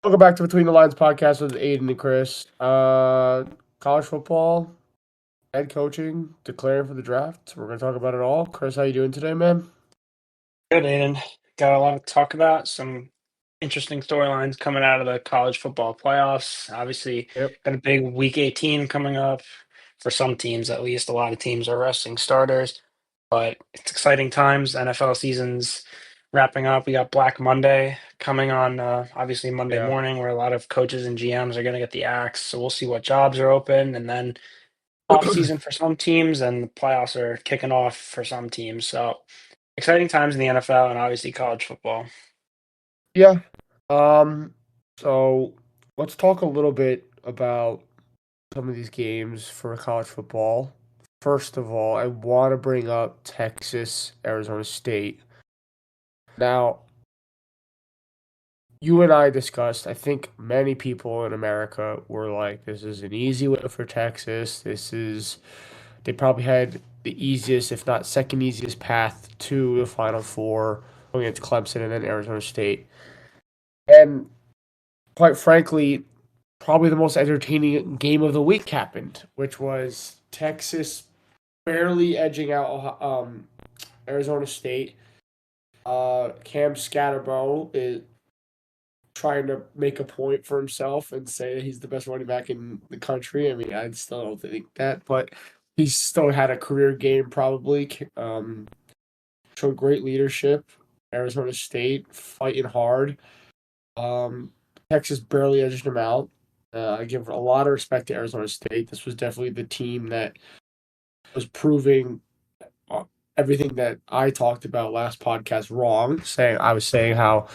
Welcome back to Between the Lines podcast with Aiden and Chris. College football, head coaching, declaring for the draft. We're going to talk about it all. Chris, how you doing today, man? Good, Aiden. Got a lot to talk about. Some interesting storylines coming out of the college football playoffs. Obviously, Yep. got a big week 18 coming up for some teams, at least. A lot of teams are resting starters, but it's exciting times. NFL season's wrapping up. We got Black Monday coming on, obviously, Monday Yeah. morning, where a lot of coaches and GMs are going to get the axe. So we'll see what jobs are open. And then off season for some teams, and the playoffs are kicking off for some teams. So exciting times in the NFL and obviously college football. Yeah. Um, so let's talk a little bit about some of these games for college football. First of all, I want to bring up Texas, Arizona State. Now, you and I discussed, I think many people in America were like, this is an easy win for Texas. They probably had the easiest, if not second easiest path to the Final Four going against Clemson and then Arizona State. And quite frankly, probably the most entertaining game of the week happened, which was Texas barely edging out Arizona State. Cam Scatterbo is trying to make a point for himself and say that he's the best running back in the country. I mean, I still don't think that, but he's still had a career game probably. Showed great leadership. Arizona State fighting hard. Um, Texas barely edged him out. I give a lot of respect to Arizona State. This was definitely the team that was proving uh, everything that I talked about last podcast wrong. I was saying how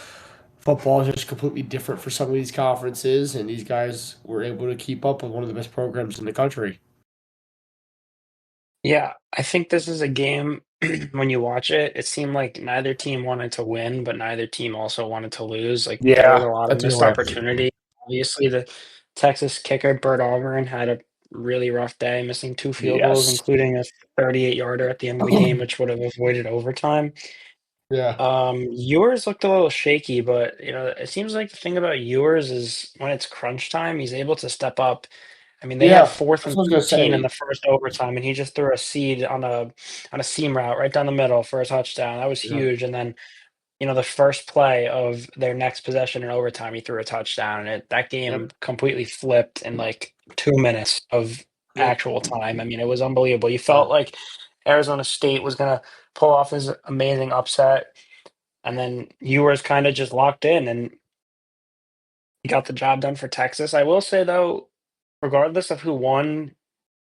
football is just completely different for some of these conferences, and these guys were able to keep up with one of the best programs in the country. Yeah, I think this is a game when you watch it, it seemed like neither team wanted to win, but neither team also wanted to lose. Like there was Yeah, a lot of that's a missed way. opportunity. Obviously, the Texas kicker, Bert Auburn, had a really rough day, missing two field goals, Yes. including a 38-yarder at the end of the game, which would have avoided overtime. Yeah. Ewers looked a little shaky, but it seems like the thing about Ewers is when it's crunch time, he's able to step up. I mean, they had Yeah. fourth That's and what I was gonna 13 in say. the first overtime, and he just threw a seed on a seam route right down the middle for a touchdown. That was Yeah. huge. And then, the first play of their next possession in overtime, he threw a touchdown, and that game Yep. completely flipped in like 2 minutes of Yep. actual time. I mean, it was unbelievable. You Yeah. felt like Arizona State was gonna pull off this amazing upset, and then Ewers kind of just locked in and he got the job done for Texas. I will say though, regardless of who won,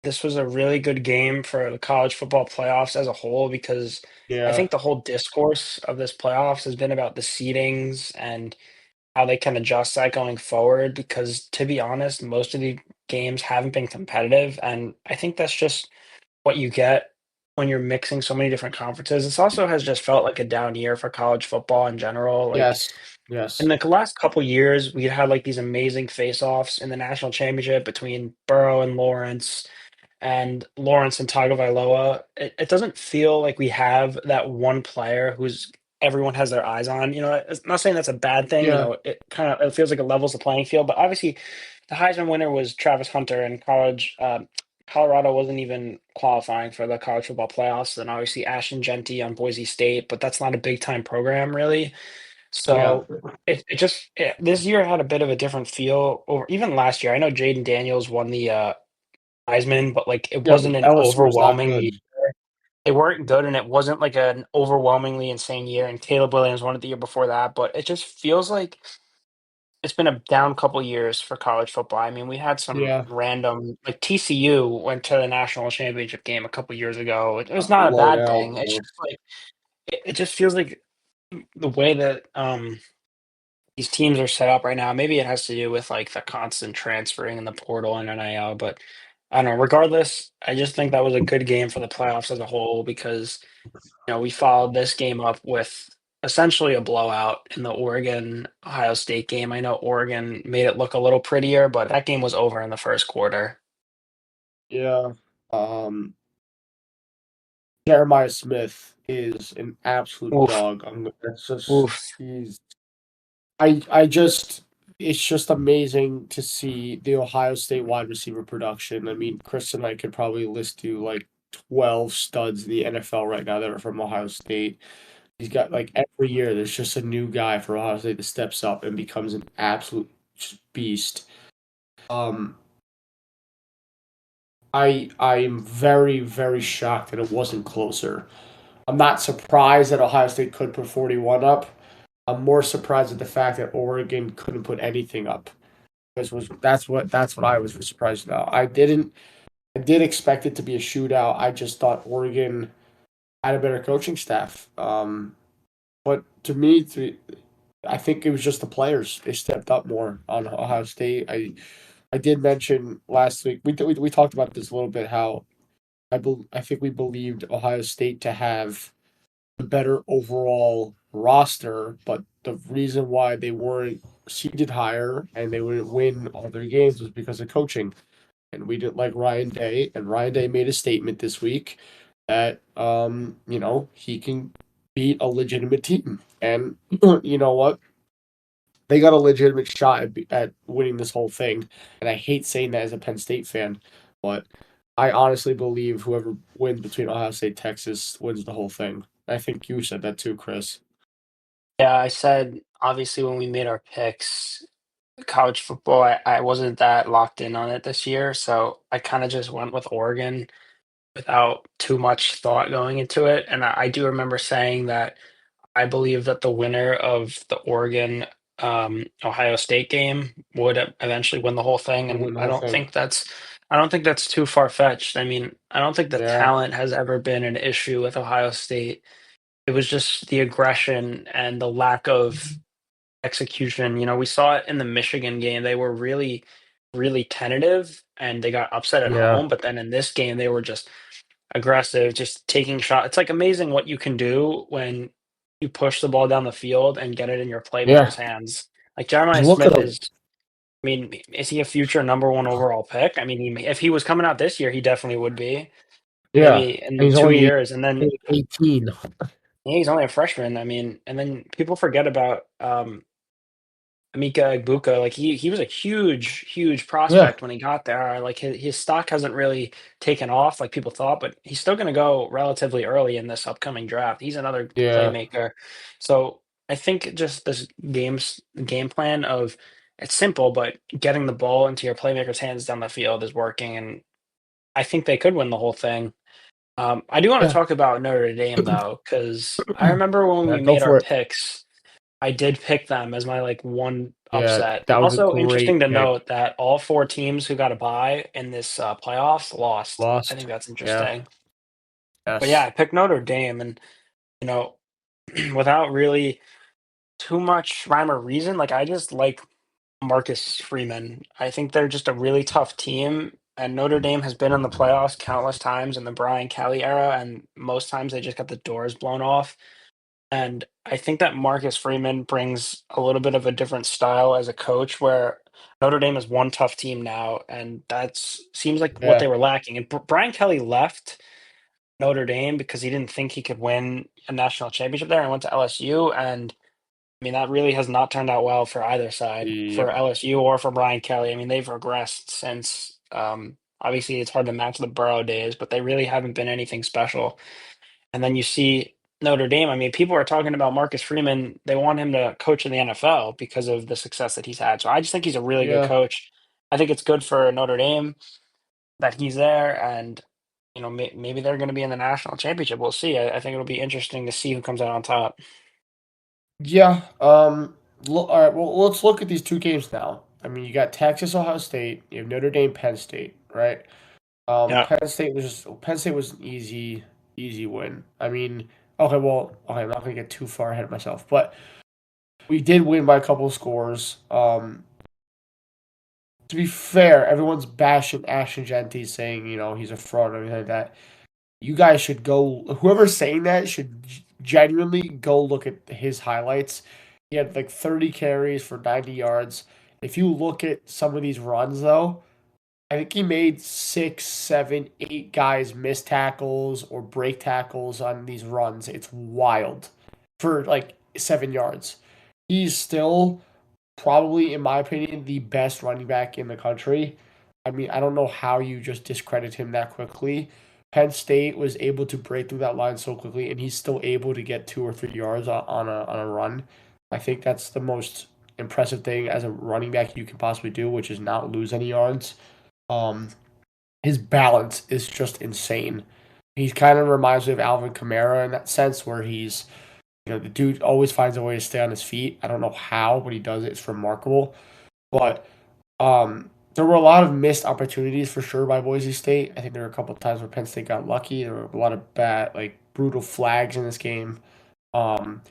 this was a really good game for the college football playoffs as a whole because I Yeah. think the whole discourse of this playoffs has been about the seedings and how they can adjust that going forward. Because to be honest, most of the games haven't been competitive, and I think that's just what you get when you're mixing so many different conferences. This also has just felt like a down year for college football in general. Like Yes. in Yes. the last couple years, we had like these amazing face-offs in the national championship between Burrow and Lawrence and Tagovailoa. It doesn't feel like we have that one player who's everyone has their eyes on. I'm not saying that's a bad thing. Yeah. It feels like it levels the playing field. But obviously, the Heisman winner was Travis Hunter, and college. Colorado wasn't even qualifying for the college football playoffs. Then obviously Ashton Genty on Boise State, but that's not a big time program really. Yeah. So this year had a bit of a different feel over even last year. I know Jaden Daniels won the Heisman, but like it Yeah. wasn't an LSU was not overwhelming good. year. They weren't good, and it wasn't like an overwhelmingly insane year. And Caleb Williams won it the year before that, but it just feels like it's been a down couple years for college football. I mean, we had some Yeah. random like TCU went to the national championship game a couple years ago. It was not a Blown bad out. thing. It's just like it just feels like the way that these teams are set up right now. Maybe it has to do with like the constant transferring in the portal and NIL, but I don't know. Regardless, I just think that was a good game for the playoffs as a whole because we followed this game up with essentially a blowout in the Oregon Ohio State game. I know Oregon made it look a little prettier, but that game was over in the first quarter. Yeah. Um, Jeremiah Smith is an absolute Oof, dog. That's just oof. he's. I just it's just amazing to see the Ohio State wide receiver production. I mean, Chris and I could probably list you like 12 studs in the NFL right now that are from Ohio State. He's got like every year there's just a new guy for Ohio State that steps up and becomes an absolute just beast. Um, I'm very, very shocked that it wasn't closer. I'm not surprised that Ohio State could put 41 up. I'm more surprised at the fact that Oregon couldn't put anything up. That's what I was surprised about. I did expect it to be a shootout. I just thought Oregon had a better coaching staff. But to me, I think it was just the players. They stepped up more on Ohio State. I did mention last week. We talked about this a little bit. How I think we believed Ohio State to have a better overall roster, but the reason why they weren't seeded higher and they wouldn't win all their games was because of coaching. And we didn't like Ryan Day, and Ryan Day made a statement this week that he can beat a legitimate team. And you know what? They got a legitimate shot at winning this whole thing. And I hate saying that as a Penn State fan, but I honestly believe whoever wins between Ohio State and Texas wins the whole thing. I think you said that too, Chris. Yeah, I said obviously when we made our picks, college football, I wasn't that locked in on it this year, so I kind of just went with Oregon without too much thought going into it. And I do remember saying that I believe that the winner of the Oregon Ohio State game would eventually win the whole thing. Would And win the whole thing. I don't think that's too far fetched. I mean, I don't think the Yeah, talent has ever been an issue with Ohio State. It was just the aggression and the lack of execution. You know, we saw it in the Michigan game. They were really, really tentative and they got upset at yeah, home. But then in this game, they were just aggressive, just taking shots. It's like amazing what you can do when you push the ball down the field and get it in your yeah. playmaker's hands. Like Jeremiah Just look at Smith them. is, I mean, is he a future number one overall pick? I mean, if he was coming out this year, he definitely would be. Yeah, Maybe and in he's 2 years, and then 18. yeah, he's only a freshman. I mean, and then people forget about Emeka Egbuka, like, he was a huge, huge Yeah, prospect when he got there, like, his stock hasn't really taken off like people thought, but he's still gonna go relatively early in this upcoming draft. He's another yeah, playmaker. So, I think just this game plan of it's simple, but getting the ball into your playmaker's hands down the field is working, and I think they could win the whole thing. I do wanna yeah. talk about Notre Dame, though, because I remember when Yeah, we go made our for it. picks, I did pick them as my, like, one Yeah, upset. that was a Also great interesting to pick. note that all 4 teams who got a bye in this, playoffs lost. I think Lost. that's Yeah. interesting. But, yeah, Yes. I picked Notre Dame and, you know, without really too much rhyme or reason, like, I just like Marcus Freeman. I think they're just a really tough team, and Notre Dame has been in the playoffs countless times in the Brian Kelly era, and most times they just got the doors blown off. And I think that Marcus Freeman brings a little bit of a different style as a coach where Notre Dame is one tough team now, and that's seems like what Yeah. they were lacking. And Brian Kelly left Notre Dame because he didn't think he could win a national championship there and went to LSU. And I mean, that really has not turned out well for either side, for Yep. LSU or for Brian Kelly. I mean, they've regressed since. Obviously, it's hard to match the Burrow days, but they really haven't been anything special. And then you see Notre Dame. I mean, people are talking about Marcus Freeman. They want him to coach in the NFL because of the success that he's had. So I just think he's a really good Yeah. coach. I think it's good for Notre Dame that he's there, and maybe they're going to be in the national championship. We'll see. I think it'll be interesting to see who comes out on top. Yeah. All right. Well, let's look at these two games now. I mean, you got Texas, Ohio State. You have Notre Dame, Penn State, right? Yeah, Penn State was an easy win. I mean, okay. Well, okay. I'm not gonna get too far ahead of myself, but we did win by a couple of scores. To be fair, everyone's bashing Ashton Genty, saying he's a fraud and everything like that. You guys should go. Whoever's saying that should genuinely go look at his highlights. He had like 30 carries for 90 yards. If you look at some of these runs, though, I think he made 6, 7, 8 guys miss tackles or break tackles on these runs. It's wild for like 7 yards. He's still probably, in my opinion, the best running back in the country. I mean, I don't know how you just discredit him that quickly. Penn State was able to break through that line so quickly, and he's still able to get 2 or 3 yards on a run. I think that's the most impressive thing as a running back you can possibly do, which is not lose any yards. Um, his balance is just insane. He kind of reminds me of Alvin Kamara in that sense, where the dude always finds a way to stay on his feet. I don't know how, but he does it. It's remarkable. But there were a lot of missed opportunities for sure by Boise State. I think there were a couple of times where Penn State got lucky. There were a lot of bad, like brutal flags in this game. Um,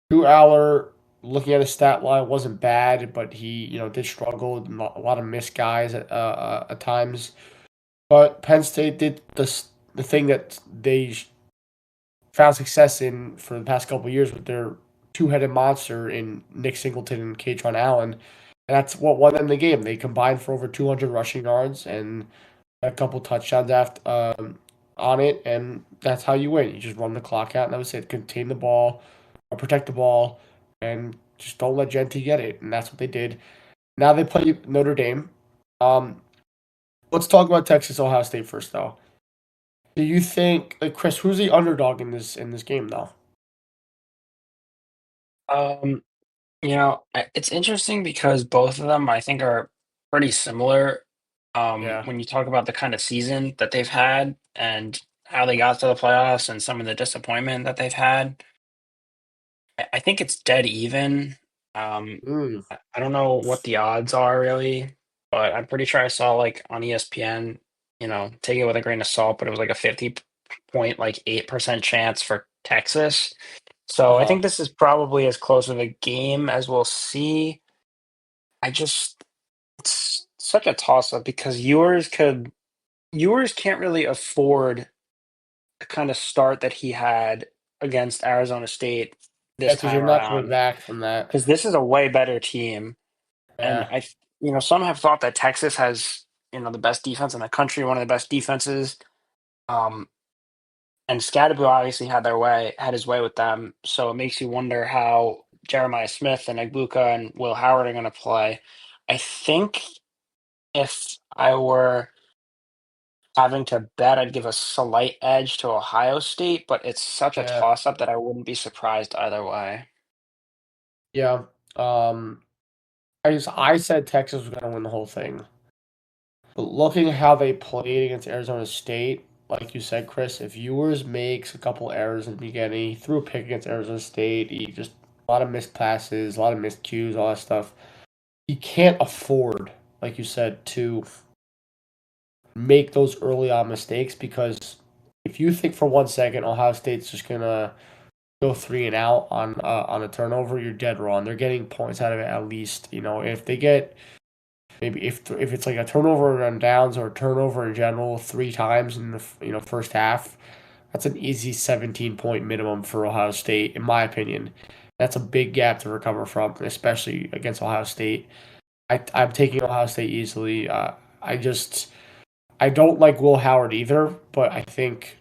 Drew Aller, looking at his stat line, wasn't bad, but he did struggle. A lot of missed guys at times. But Penn State did the thing that they found success in for the past couple of years with their two-headed monster in Nick Singleton and Katron Allen, and that's what won them the game. They combined for over 200 rushing yards and a couple touchdowns after on it, and that's how you win. You just run the clock out, and that was it. Contain the ball, or protect the ball, and just don't let Genty get it, and that's what they did. Now they play Notre Dame. Um, let's talk about Texas Ohio State first, though. Do you think, like Chris, who's the underdog in this game, though? Um, it's interesting because both of them I think are pretty similar. Yeah. When you talk about the kind of season that they've had and how they got to the playoffs and some of the disappointment that they've had, I think it's dead even. Mm, I don't know what the odds are really, but I'm pretty sure I saw like on ESPN, take it with a grain of salt, but it was like a 50.8% chance for Texas. So I uh-huh. think this is probably as close of a game as we'll see. I just it's such a toss up because Ewers can't really afford the kind of start that he had against Arizona State Yeah, this because time you're not coming around back from that. because this is a way better team. And Yeah, some have thought that Texas has, the best defense in the country, one of the best defenses. Um, and Scadaboo obviously had his way with them. So it makes you wonder how Jeremiah Smith and Egbuka and Will Howard are going to play. I think if I were having to bet, I'd give a slight edge to Ohio State, but it's such a yeah, toss up that I wouldn't be surprised either way. yeah. Um, I said Texas was gonna win the whole thing, but looking at how they played against Arizona State, like you said, Chris, if Ewers makes a couple errors in the beginning, he threw a pick against Arizona State, he just a lot of missed passes, a lot of missed cues, all that stuff. He can't afford, like you said, to make those early on mistakes because if you think for 1 second Ohio State's just gonna go three and out on a turnover, you're dead wrong. They're getting points out of it at least. If they get maybe if it's like a turnover on downs or a turnover in general 3 times in the first half, that's an easy 17-point minimum for Ohio State, in my opinion. That's a big gap to recover from, especially against Ohio State. I'm taking Ohio State easily. I don't like Will Howard either, but I think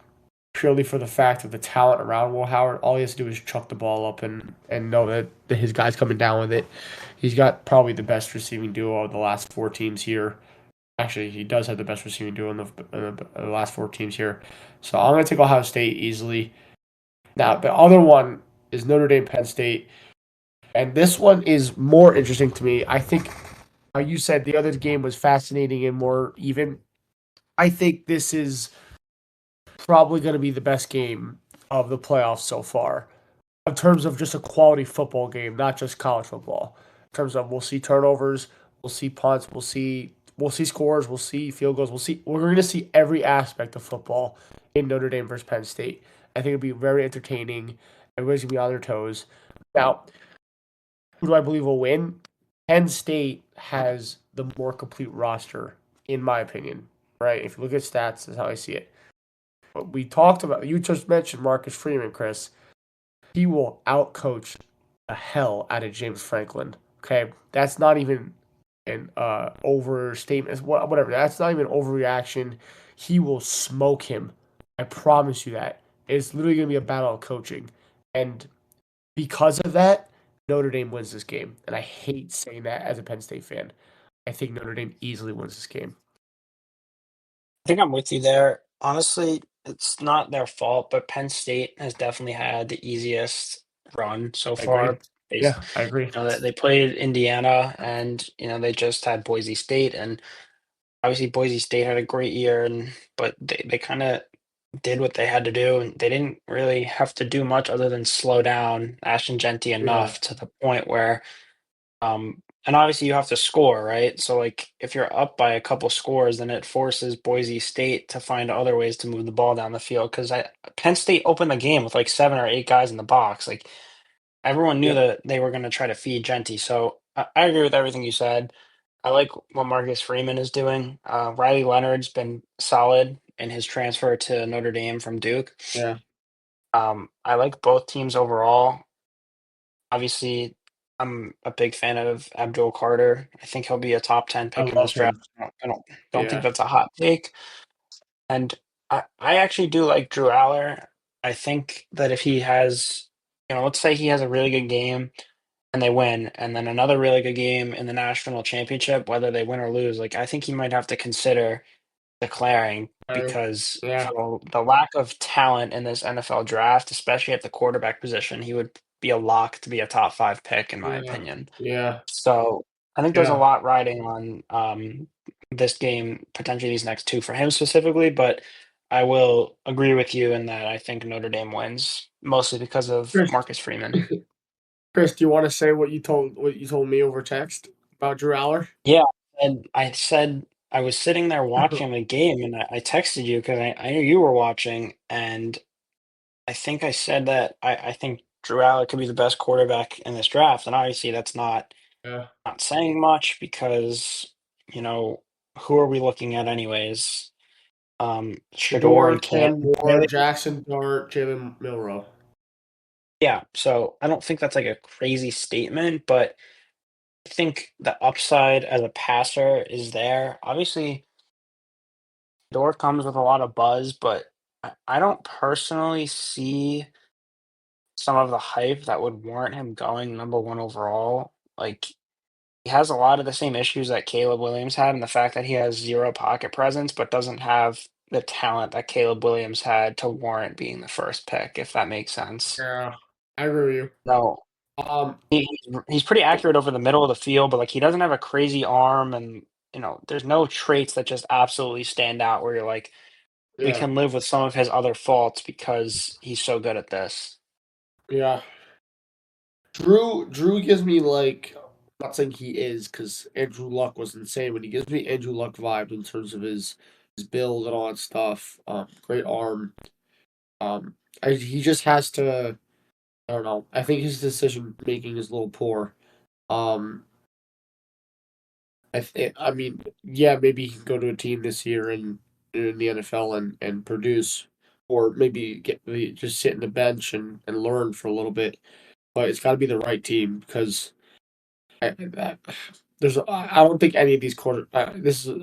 purely for the fact of the talent around Will Howard. All he has to do is chuck the ball up and know that his guy's coming down with it. He's got probably the best receiving duo of the last 4 teams here. Actually, he does have the best receiving duo in the last 4 teams here. So I'm going to take Ohio State easily. Now, the other one is Notre Dame Penn State. And this one is more interesting to me. I think you said the other game was fascinating and more even. I think this is probably going to be the best game of the playoffs so far in terms of just a quality football game, not just college football. In terms of we'll see turnovers, we'll see punts, we'll see scores, we'll see field goals, we're going to see every aspect of football in Notre Dame versus Penn State. I think it'll be very entertaining. Everybody's gonna be on their toes. Now, who do I believe will win? Penn State has the more complete roster, in my opinion. Right? If you look at stats, that's how I see it. But we talked about you just mentioned Marcus Freeman, Chris. He will outcoach the hell out of James Franklin. Okay, that's not even an overstatement. Whatever. That's not even overreaction. He will smoke him. I promise you that. It's literally gonna be a battle of coaching, and because of that, Notre Dame wins this game, and I hate saying that as a Penn State fan. I think Notre Dame easily wins this game. I think I'm with you there. Honestly, it's not their fault, but Penn State has definitely had the easiest run so I agree. far. Yeah, I agree. They played Indiana, and they just had Boise State, and obviously Boise State had a great year, and but they kind of did what they had to do, and they didn't really have to do much other than slow down Ashton Genty Yeah, enough to the point where and obviously you have to score, right? So like if you're up by a couple scores, then it forces Boise State to find other ways to move the ball down the field. Because Penn State opened the game with like 7 or 8 guys in the box. Like everyone knew yep. that they were going to try to feed Genty. So I agree with everything you said. I like what Marcus Freeman is doing. Riley Leonard's been solid in his transfer to Notre Dame from Duke. Yeah, I like both teams overall. Obviously, I'm a big fan of Abdul Carter. I think he'll be a top 10 I pick in this love draft. him. I don't think Yeah, that's a hot take. And I actually do like Drew Aller. I think that if he has, let's say he has a really good game and they win, and then another really good game in the national championship, whether they win or lose, like I think he might have to consider declaring because yeah, for the lack of talent in this NFL draft, especially at the quarterback position, he would be a lock to be a top 5 pick in my yeah, opinion. yeah, So, I think there's a yeah. lot riding on, this game, potentially these next 2 for him specifically, but I will agree with you in that I think Notre Dame wins, mostly because of Chris, Marcus Freeman. Chris, do you want to say what you told me over text about Drew Aller? Yeah, and I said I was sitting there watching the game, and I texted you because I knew you were watching, and I think I said that I think Drew Allen could be the best quarterback in this draft, and obviously that's Yeah. not saying much because, you know, who are we looking at anyways? Shador Shador, and Cam, Cam Ward, really? Jackson Dart, Jalen Milrow. Yeah, so I don't think that's like a crazy statement, but I think the upside as a passer is there. Obviously, Shador comes with a lot of buzz, but I don't personally see some of the hype that would warrant him going number 1 overall. Like, he has a lot of the same issues that Caleb Williams had, and the fact that he has 0 pocket presence, but doesn't have the talent that Caleb Williams had to warrant being the first pick, if that makes sense. Yeah, I agree with No, you. he's pretty accurate over the middle of the field, but, like, he doesn't have a crazy arm, and, there's no traits that just absolutely stand out where you're like, "We Yeah, can live with some of his other faults because he's so good at this." yeah. Drew gives me like, not saying he is because Andrew Luck was insane, but he gives me Andrew Luck vibes in terms of his build and all that stuff. Great arm. He just has to. I don't know. I think his decision making is a little poor. Um, I mean, yeah, maybe he can go to a team this year in the NFL and produce, or maybe just sit in the bench and learn for a little bit. But it's got to be the right team because I I don't think any of these this is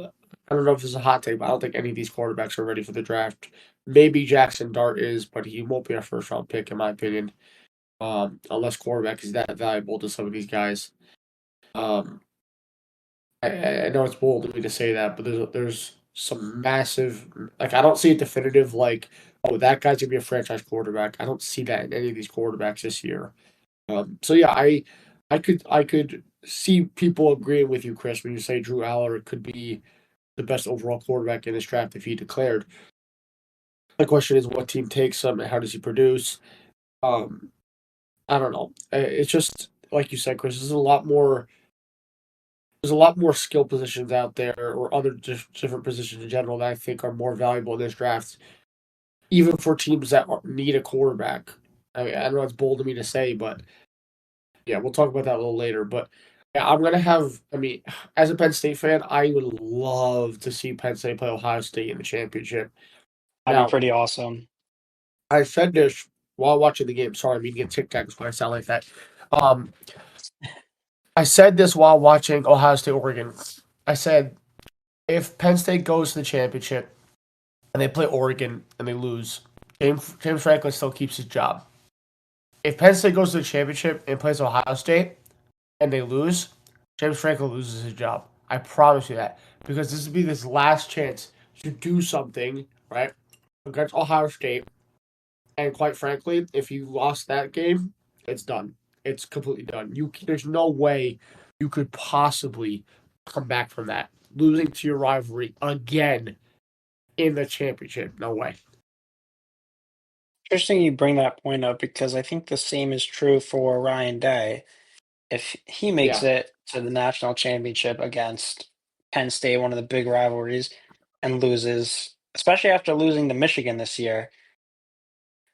I don't know if this is a hot take, but I don't think any of these quarterbacks are ready for the draft. Maybe Jackson Dart is, but he won't be a first round pick in my opinion. Unless quarterback is that valuable to some of these guys. Um, I know it's bold of me to say that, but there's some massive like I don't see a definitive like, oh, that guy's gonna be a franchise quarterback. I don't see that in any of these quarterbacks this year. So yeah, I could see people agreeing with you, Chris, when you say Drew Aller could be the best overall quarterback in this draft if he declared. The question is, what team takes him and how does he produce? Um, I don't know. It's just like you said, Chris. There's a lot more skill positions out there, or other different positions in general that I think are more valuable in this draft, even for teams that need a quarterback. I mean, I know it's bold of me to say, but yeah, we'll talk about that a little later. But yeah, I'm gonna have. I mean, as a Penn State fan, I would love to see Penn State play Ohio State in the championship. That'd be Now, pretty awesome. I said this while watching the game. Sorry, I mean to get tic tacs when I sound like that. Um, I said this while watching Ohio State Oregon. I said if Penn State goes to the championship and they play Oregon and they lose, James Franklin still keeps his job. if Penn State goes to the championship and plays Ohio State and they lose, James Franco loses his job. I promise you that because this would be this last chance to do something right against Ohio State. And quite frankly, if you lost that game, it's done. It's completely done. There's no way you could possibly come back from that. Losing to your rivalry again in the championship, no way. Interesting you bring that point up because I think the same is true for Ryan Day. If he makes Yeah, it to the national championship against Penn State, one of the big rivalries, and loses, especially after losing to Michigan this year,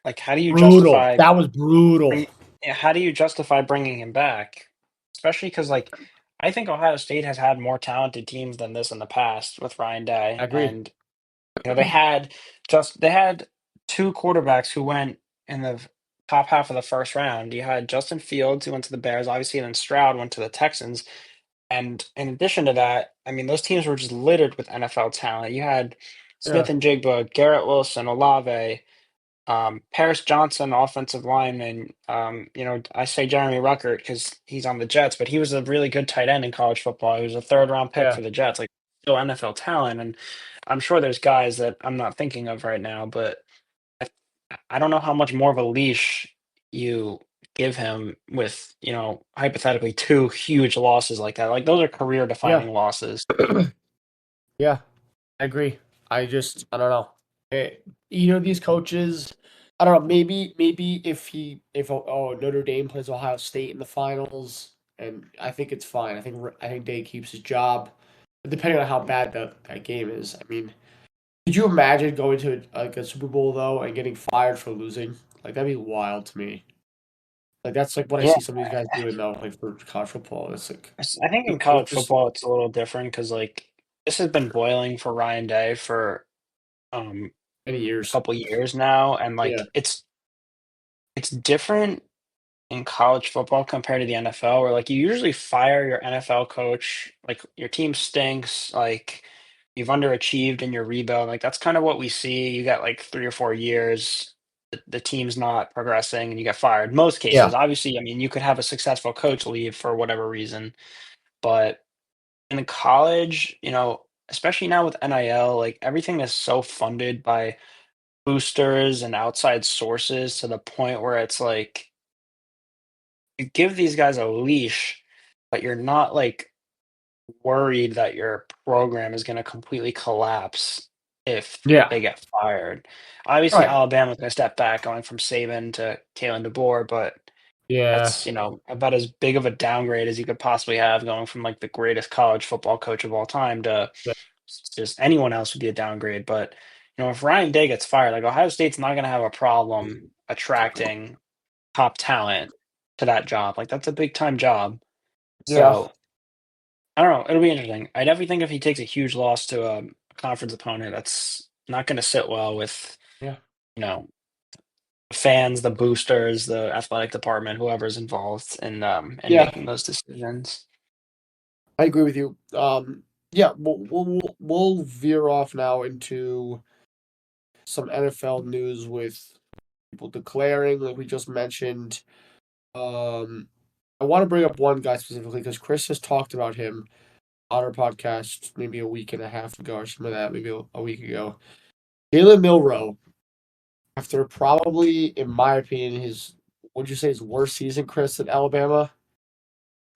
like how do you brutal. justify That was brutal. bring, yeah, how do you justify bringing him back? Especially because like I think Ohio State has had more talented teams than this in the past with Ryan I Day, agree. and they had 2 quarterbacks who went in the top half of the first round. You had Justin Fields, who went to the Bears, obviously, and then Stroud went to the Texans. And in addition to that, I mean, those teams were just littered with NFL talent. You had Smith Yeah, and Jigba, Garrett Wilson, Olave, Paris Johnson, offensive lineman. I say Jeremy Ruckert because he's on the Jets, but he was a really good tight end in college football. He was a third round pick yeah, for the Jets, like still NFL talent. And I'm sure there's guys that I'm not thinking of right now, but I, I don't know how much more of a leash you give him with, hypothetically 2 huge losses like that. Like those are career yeah, defining losses. yeah. I agree. I don't know. These coaches. I don't know. Maybe if Notre Dame plays Ohio State in the finals, and I think it's fine. I think Day keeps his job, depending on how bad that game is. I mean, could you imagine going to like a Super Bowl though and getting fired for losing? Like that'd be wild to me. Like that's like what I Yeah. see some of these guys doing now, like for college football. It's like I think in it's college just football it's a little different because like this has been boiling for Ryan Day for um many a years. couple years now, and Yeah, like it's different in college football compared to the NFL, where like you usually fire your NFL coach, like your team stinks, like you've underachieved in your rebuild. Like that's kind of what we see. You got like 3 or 4 years, the team's not progressing, and you get fired. Most yeah, cases, obviously, I mean, you could have a successful coach leave for whatever reason, but in college, especially now with NIL, like everything is so funded by boosters and outside sources to the point where it's like you give these guys a leash, but you're not like worried that your program is going to completely collapse if yeah. they get fired. Obviously, Right. Alabama's going to step back going from Saban to Kalen DeBoer, but Yeah. that's, about as big of a downgrade as you could possibly have going from like the greatest college football coach of all time to Yeah. just anyone else would be a downgrade. But, if Ryan Day gets fired, like Ohio State's not going to have a problem attracting top talent to that job. Like that's a big time job. Yeah. So I don't know. It'll be interesting. I definitely think if he takes a huge loss to a conference opponent, that's not going to sit well with, Yeah. you know, fans, the boosters, the athletic department, whoever's involved in Yeah. making those decisions. I agree with you. Yeah, we'll veer off now into some NFL news with people declaring, like we just mentioned. Um, I want to bring up one guy specifically because Chris has talked about him on our podcast maybe a week and a half ago or something like that, maybe a week ago. Jalen Milrow, after probably, in my opinion, would you say his worst season, Chris, at Alabama?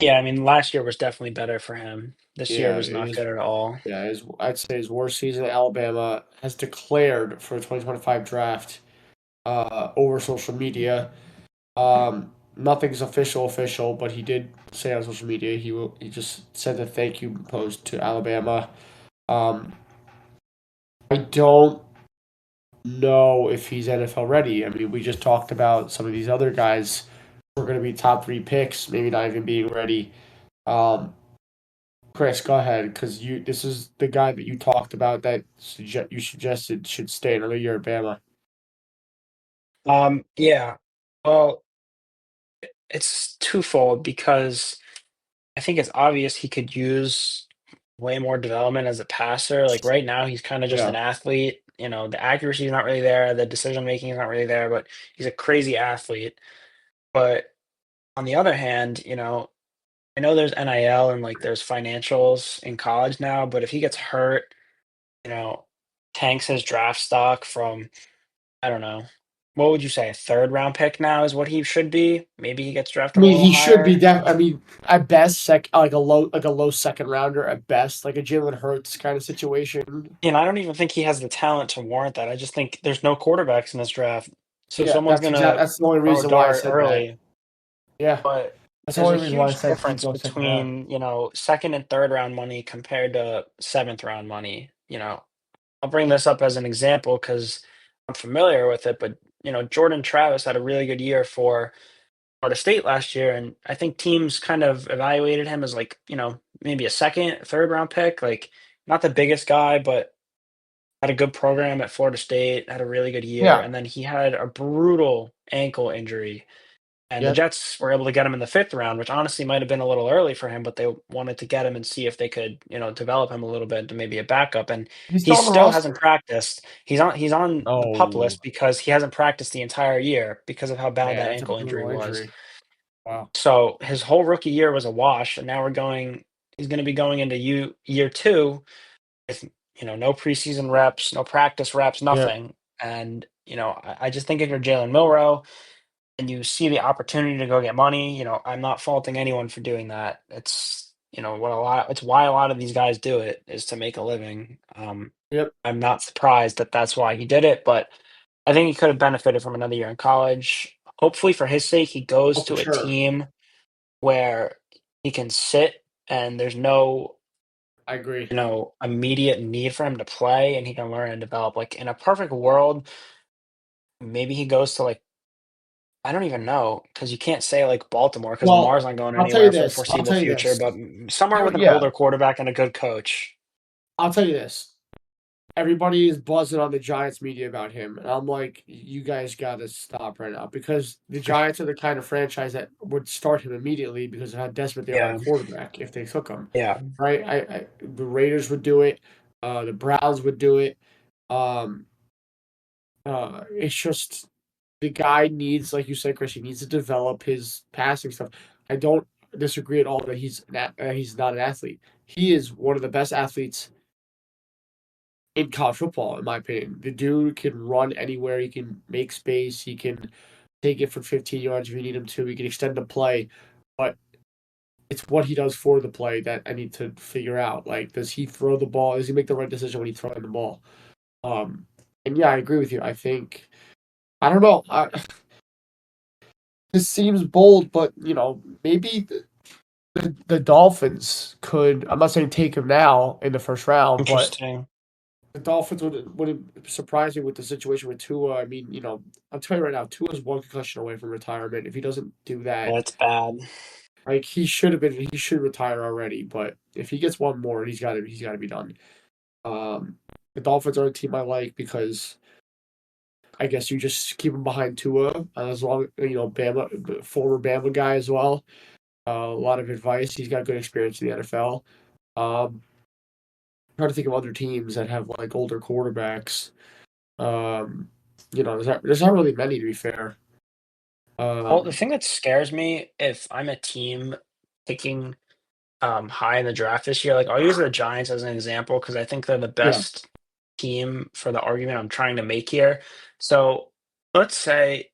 Yeah, I mean, last year was definitely better for him. This year Yeah, was it not is. good at all. Yeah, I'd say his worst season at Alabama has declared for the 2025 draft over social media. Nothing's official, but he did say on social media he just sent a thank you post to Alabama. Um, I don't know if he's NFL ready. I mean, we just talked about some of these other guys who are going to be top three picks, maybe not even being ready. Um, Chris, go ahead, because this is the guy that you talked about that you suggested should stay another year at Bama. Yeah. Well, it's twofold because I think it's obvious he could use way more development as a passer. Like right now, he's kind of just an Yeah, athlete. The accuracy is not really there, the decision making is not really there, but he's a crazy athlete. But on the other hand, I know there's NIL and like there's financials in college now, but if he gets hurt, you know, tanks his draft stock from, I don't know, what would you say, a third round pick now is what he should be? Maybe he gets I drafted a mean, little he should be higher. I mean, at best, like a low second rounder at best, like a Jalen Hurts kind of situation. And I don't even think he has the talent to warrant that. I just think there's no quarterbacks in this draft. So Yeah, someone's gonna that's the only throw a reason why I dart said that. early. Yeah, But that's the there's a only reason why I huge said keep difference going second round. between, second and third round money compared to seventh round money. I'll bring this up as an example because I'm familiar with it, but Jordan Travis had a really good year for Florida State last year, and I think teams kind of evaluated him as like, maybe a second, third round pick, like not the biggest guy, but had a good program at Florida State, had a really good year, Yeah. and then he had a brutal ankle injury. And the Yep. Jets were able to get him in the fifth round, which honestly might have been a little early for him, but they wanted to get him and see if they could, develop him a little bit to maybe a backup. And He's he still on the still hasn't roster. practiced. He's on the pup Oh list because he hasn't practiced the entire year because of how bad man, that that's a ankle injury brutal was. injury. Wow. So his whole rookie year was a wash, and now he's going to be going into year two with no preseason reps, no practice reps, Yeah. nothing. And I just think if you're Jalen Milrow and you see the opportunity to go get money, I'm not faulting anyone for doing that. It's it's why a lot of these guys do it is to make a living. Yep. I'm not surprised that that's why he did it, but I think he could have benefited from another year in college. Hopefully, for his sake, he Oh, goes for to a sure. team where he can sit and there's no I agree. immediate need for him to play and he can learn and develop. Like in a perfect world, maybe he goes to like I don't even know because you can't say like Baltimore because Well, Lamar's not going I'll tell you anywhere for the this. I'll foreseeable tell you future. this. But somewhere with an Yeah, older quarterback and a good coach. I'll tell you this. Everybody is buzzing on the Giants media about him, and I'm like, you guys got to stop right now because the Giants are the kind of franchise that would start him immediately because of how desperate they are at Yeah, quarterback if they took him. yeah. Right? The Raiders would do it. The Browns would do it. Um, it's just the guy needs, like you said, Chris, he needs to develop his passing stuff. I don't disagree at all that he's not an athlete. He is one of the best athletes in college football, in my opinion. The dude can run anywhere. He can make space. He can take it for 15 yards if you need him to. He can extend the play, but it's what he does for the play that I need to figure out. Like, does he throw the ball? Does he make the right decision when he's throwing the ball? Um, and yeah, I agree with you. I think I don't know. This seems bold, but maybe the Dolphins could. I'm not saying take him now in the first round, but Interesting. the Dolphins wouldn't surprise me with the situation with Tua. I mean, I'll tell you right now, Tua's one concussion away from retirement. If he doesn't do that, Yeah, it's bad. like he should retire already. But if he gets one more, he's got to be done. Um, the Dolphins are a team I like because I guess you just keep him behind Tua as long Bama former Bama guy as well. A lot of advice. He's got good experience in the NFL. Um, trying to think of other teams that have like older quarterbacks. Um, there's not really many to be fair. Well, the Um, thing that scares me if I'm a team picking high in the draft this year, like I'll use the Giants as an example because I think they're the yeah, best team for the argument I'm trying to make here. So let's say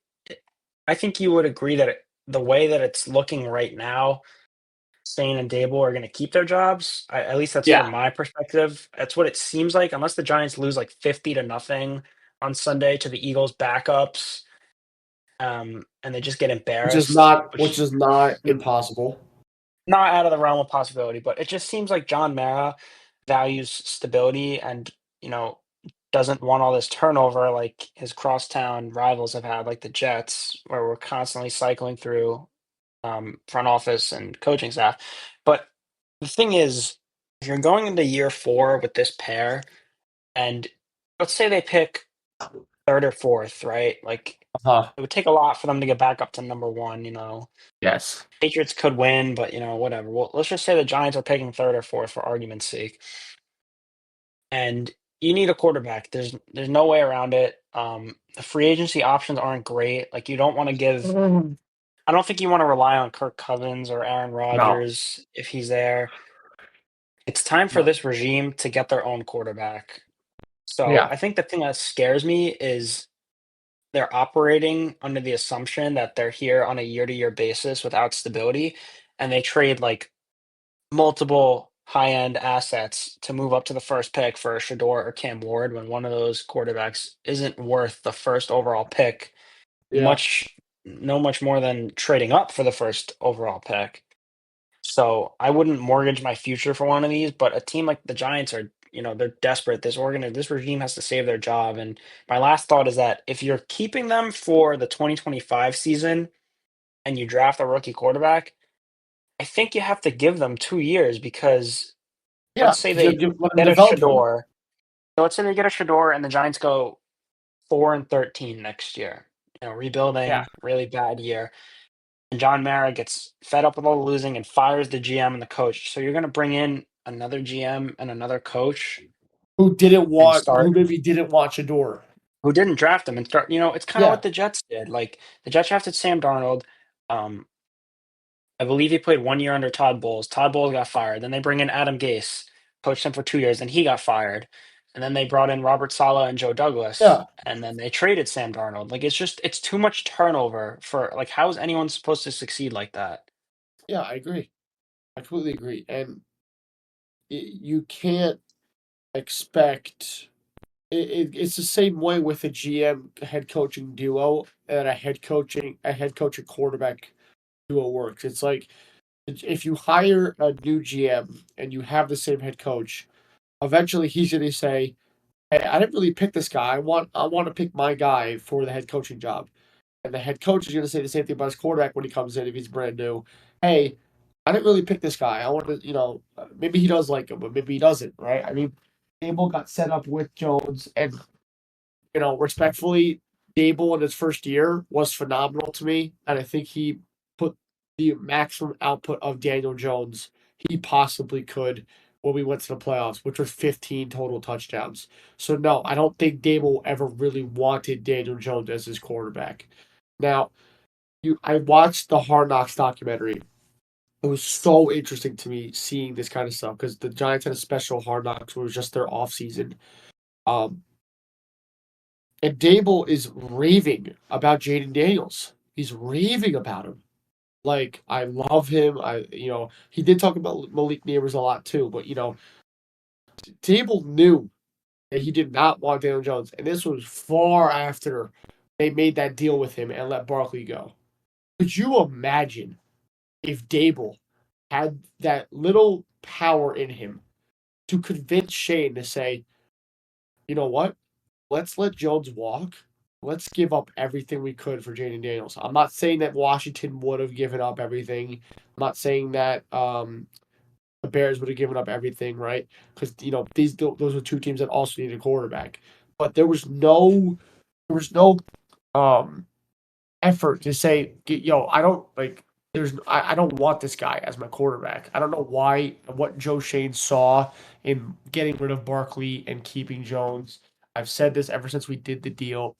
I think you would agree that the way that it's looking right now, Sane and Dable are going to keep their jobs. At least that's yeah, from my perspective. That's what it seems like, unless the Giants lose like 50-0 on Sunday to the Eagles' backups, and they just get embarrassed, which which is not n- impossible. not out of the realm of possibility. But it just seems like John Mara values stability and you know doesn't want all this turnover like his crosstown rivals have had, like the Jets, where we're constantly cycling through front office and coaching staff. But the thing is, if you're going into year four with this pair, and let's say they pick third or fourth, right? Like Uh-huh. it would take a lot for them to get back up to number one. Yes. Patriots could win, but whatever. Well, let's just say the Giants are picking third or fourth for argument's sake, and you need a quarterback. There's no way around it. The free agency options aren't great. Like you don't want to give Mhm. I don't think you wanna rely on Kirk Cousins or Aaron No. Rodgers if he's there. It's time for No. this regime to get their own quarterback. So, Yeah. I think the thing that scares me is they're operating under the assumption that they're here on a year-to-year basis without stability, and they trade, like, multiple high-end assets to move up to the first pick for a Shador or Cam Ward when one of those quarterbacks isn't worth the first overall pick Yeah. much more than trading up for the first overall pick. So, I wouldn't mortgage my future for one of these, but a team like the Giants are, they're desperate. This regime has to save their job, and my last thought is that if you're keeping them for the 2025 season and you draft a rookie quarterback, I think you have to give them 2 years because Yeah. let's say Because you they give let them get a develop him. Shador. So let's say they get a Shador and the Giants go 4-13 next year. Yeah. Rebuilding, really bad year. And John Mara gets fed up with all the losing and fires the GM and the coach. So you're gonna bring in another GM and another coach and Who start maybe didn't want Shador. who didn't draft them and start, it's kinda Yeah. what the Jets did. Like the Jets drafted Sam Darnold. Um, I believe he played 1 year under Todd Bowles. Todd Bowles got fired. Then they bring in Adam Gase, coached him for 2 years, and he got fired. And then they brought in Robert Saleh and Joe Douglas, Yeah. and then they traded Sam Darnold. Like, it's too much turnover for like, how is anyone supposed to succeed like that? Yeah, I agree. I completely agree. And you can't expect it's the same way with a GM head coaching duo and a head coach and quarterback duo works. It's like if you hire a new GM and you have the same head coach, eventually he's going to say, "Hey, I didn't really pick this guy. I want to pick my guy for the head coaching job." And the head coach is going to say the same thing about his quarterback when he comes in if he's brand new. Hey, I didn't really pick this guy. I want to, maybe he does like him, but maybe he doesn't, right? I mean, Abel got set up with Jones, and respectfully, Dable in his first year was phenomenal to me, and I think he put the maximum output of Daniel Jones he possibly could when we went to the playoffs, which was 15 total touchdowns. So no, I don't think Dable ever really wanted Daniel Jones as his quarterback. Now, I watched the Hard Knocks documentary. It was so interesting to me seeing this kind of stuff because the Giants had a special Hard Knocks where it was just their off season. Um, And Dable is raving about Jaden Daniels. He's raving about him. Like, I love him. He did talk about Malik Neighbors a lot too, but Dable knew that he did not want Daniel Jones, and this was far after they made that deal with him and let Barkley go. Could you imagine if Dable had that little power in him to convince Shane to say, you know what? Let's let Jones walk. Let's give up everything we could for Jaden Daniels. I'm not saying that Washington would have given up everything. I'm not saying that the Bears would have given up everything, right? Because those were two teams that also needed a quarterback. But there was no um effort to say, yo, I don't like. I don't want this guy as my quarterback. I don't know what Joe Shane saw in getting rid of Barkley and keeping Jones. I've said this ever since we did the deal.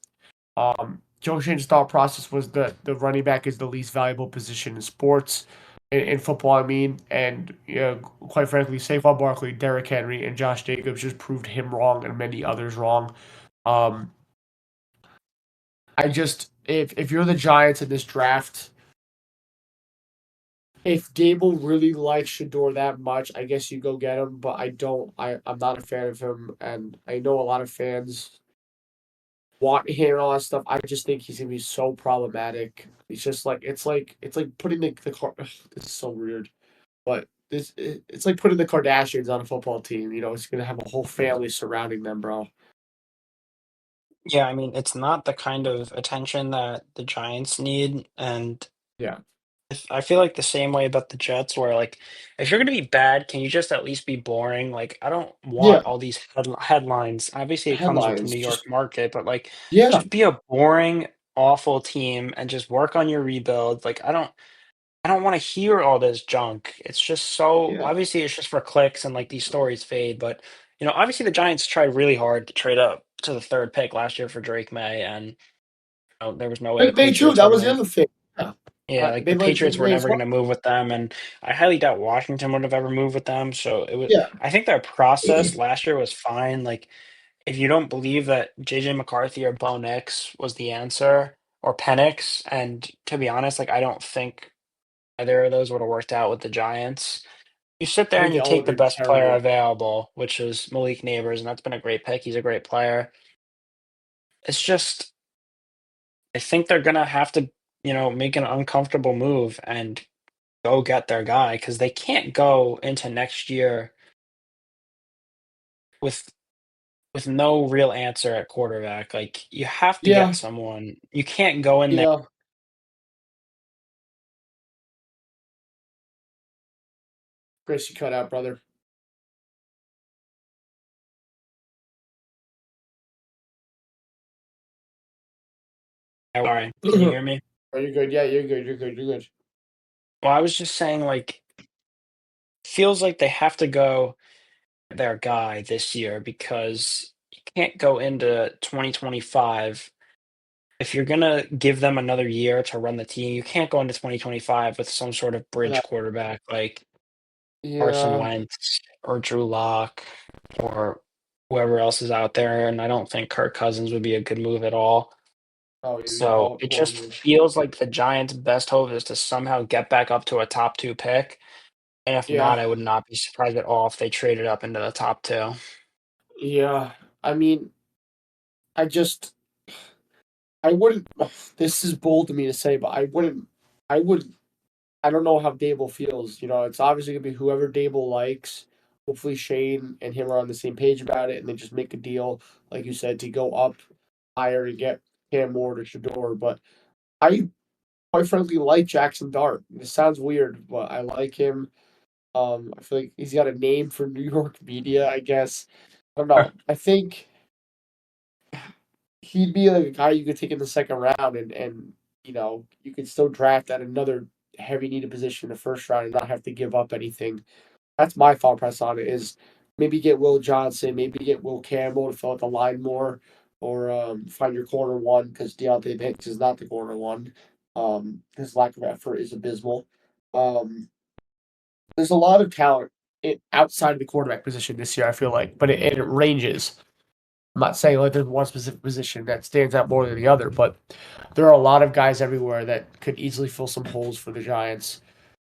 Joe Shane's thought process was that the running back is the least valuable position in sports, in football, I mean. And quite frankly, Saquon Barkley, Derrick Henry, and Josh Jacobs just proved him wrong and many others wrong. Um, if you're the Giants in this draft, if Dable really likes Shador that much, I guess you go get him. But I don't. I'm not a fan of him, and I know a lot of fans want him and all that stuff. I just think he's gonna be so problematic. He's just like it's like putting the car. This is so weird, but it's like putting the Kardashians on a football team. It's gonna have a whole family surrounding them, bro. Yeah, I mean, it's not the kind of attention that the Giants need, and Yeah, I feel like the same way about the Jets, where like if you're gonna be bad, can you just at least be boring? Like I don't yeah. want all these headlines. Obviously, it comes with the Headlines, New York just market, but like yeah, just be a boring, awful team and just work on your rebuild. Like I don't want to hear all this junk. It's just so yeah. obviously it's just for clicks and like these stories fade, but obviously the Giants tried really hard to trade up to the third pick last year for Drake May, and there was no way They, the they too. Patriots were That was the gonna. other thing. Yeah, Yeah, like They the like Patriots were they never going to move with them, and I highly doubt Washington would have ever moved with them. So it was. yeah. I think their process last year was fine. Like if you don't believe that JJ McCarthy or Bo Nix was the answer or Penix, and to be honest, like I don't think either of those would have worked out with the Giants. You sit I there think and they you all take have the been best player terrible. available, which is Malik Neighbors, and that's been a great pick. He's a great player. It's just I think they're gonna have to, make an uncomfortable move and go get their guy because they can't go into next year with no real answer at quarterback. Like you have to get Yeah, someone. You can't go in there. yeah. Chris, you cut out, brother. Sorry, can you Oh, hear me? you're good. Yeah, you're good. You're good. You're good. Well, I was just saying, like, feels like they have to go their guy this year because you can't go into 2025 if you're gonna give them another year to run the team. You can't go into 2025 with some sort of Yeah, bridge quarterback like Carson yeah. Wentz or Drew Lock or whoever else is out there, and I don't think Kirk Cousins would be a good move at all. Oh, it'd be So it poor just move. feels like the Giants' best hope is to somehow get back up to a top 2 pick, and if Yeah, not, I would not be surprised at all if they traded up into the top 2. yeah. I mean, I just, I wouldn't. This is bold to me to say, but I wouldn't. I would. I don't know how Dable feels. It's obviously gonna be whoever Dable likes. Hopefully, Shane and him are on the same page about it, and they just make a deal, like you said, to go up higher and get Cam Ward or Shador. But I quite frankly like Jackson Dart. This sounds weird, but I like him. I feel like he's got a name for New York media, I guess. I don't know. I think he'd be like a guy you could take in the second round and you could still draft at another heavy needed position in the first round and not have to give up anything. That's my thought process on it is maybe get Will Johnson, maybe get Will Campbell to fill out the line more, or find your corner one because Deontay Banks is not the corner one. His lack of effort is abysmal. Um, there's a lot of talent outside of the quarterback position this year, I feel like, but it ranges. I'm not saying like there's one specific position that stands out more than the other, but there are a lot of guys everywhere that could easily fill some holes for the Giants.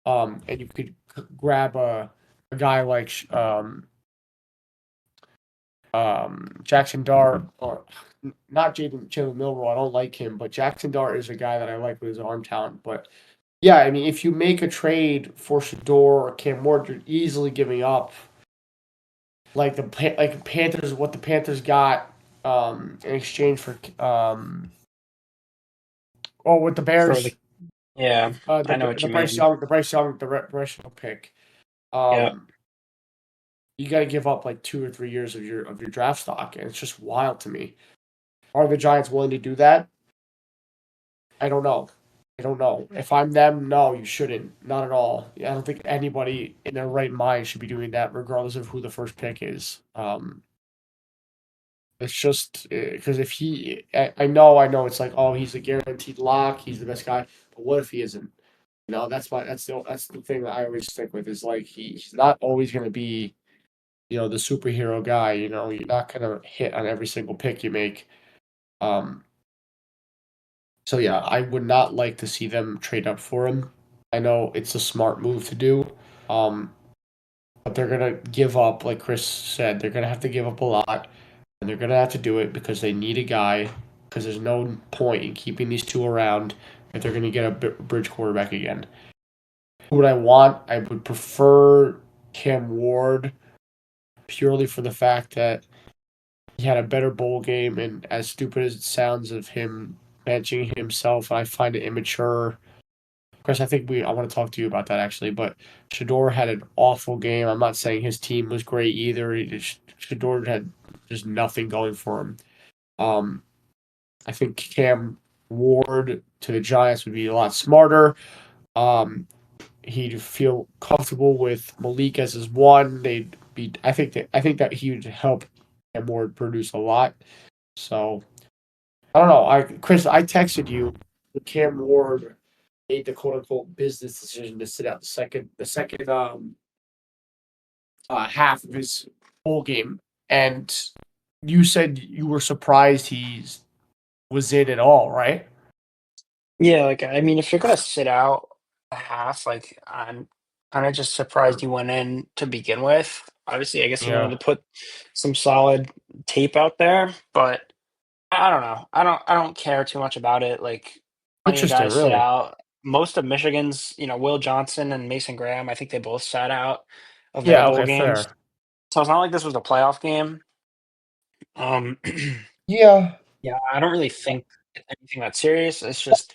And you could grab a guy like Jackson Dart or not Jalen Milrow. I don't like him, but Jackson Dart is a guy that I like with his arm talent. But yeah, I mean, if you make a trade for Shador or Cam Ward, you're easily giving up like like Panthers, what the Panthers got in exchange for with the For the Bears, Yeah, the I know what the you Bryce mean. Young, Bryce Young pick. Yeah. Um, you got to give up like 2 or 3 years of your draft stock, and it's just wild to me. Are the Giants willing to do that? I don't know. I don't know. If I'm them, no, you shouldn't. Not at all. I don't think anybody in their right mind should be doing that, regardless of who the first pick is. It's just because if I know it's like, oh, he's a guaranteed lock, he's the best guy. But what if he isn't? That's the thing that I always stick with is like he's not always going to be the superhero guy. You're not going to hit on every single pick you make. Um, so yeah, I would not like to see them trade up for him. I know it's a smart move to do. Um, but they're gonna give up, like Chris said, they're gonna have to give up a lot, and they're gonna have to do it because they need a guy. Because there's no point in keeping these two around if they're gonna get a bridge quarterback again. Who would I want? I would prefer Cam Ward purely for the fact that he had a better bowl game, and as stupid as it sounds of him benching himself, I find it immature. Chris, I think I want to talk to you about that actually, but Shador had an awful game. I'm not saying his team was great either. Shador had just nothing going for him. Um, I think Cam Ward to the Giants would be a lot smarter. Um, he'd feel comfortable with Malik as his one. They'd be. I think that he would help Cam Ward produce a lot. So I don't know. Chris, I texted you Cam Ward. made the quote unquote business decision to sit out the second half of his bowl game, and you said you were surprised he was in at all, right? Yeah, like, I mean, if you're gonna sit out a half, like, I'm kinda just surprised you went in to begin with. Obviously, I guess he wanted Yeah, to put some solid tape out there, but I don't know. I don't care too much about it, like, plenty of interesting, guys sit really. out. Most of Michigan's, Will Johnson and Mason Graham, I think they both sat out of their Yeah, bowl okay, games. fair. So it's not like this was a playoff game. Um, Yeah, yeah, I don't really think it's anything that serious. It's just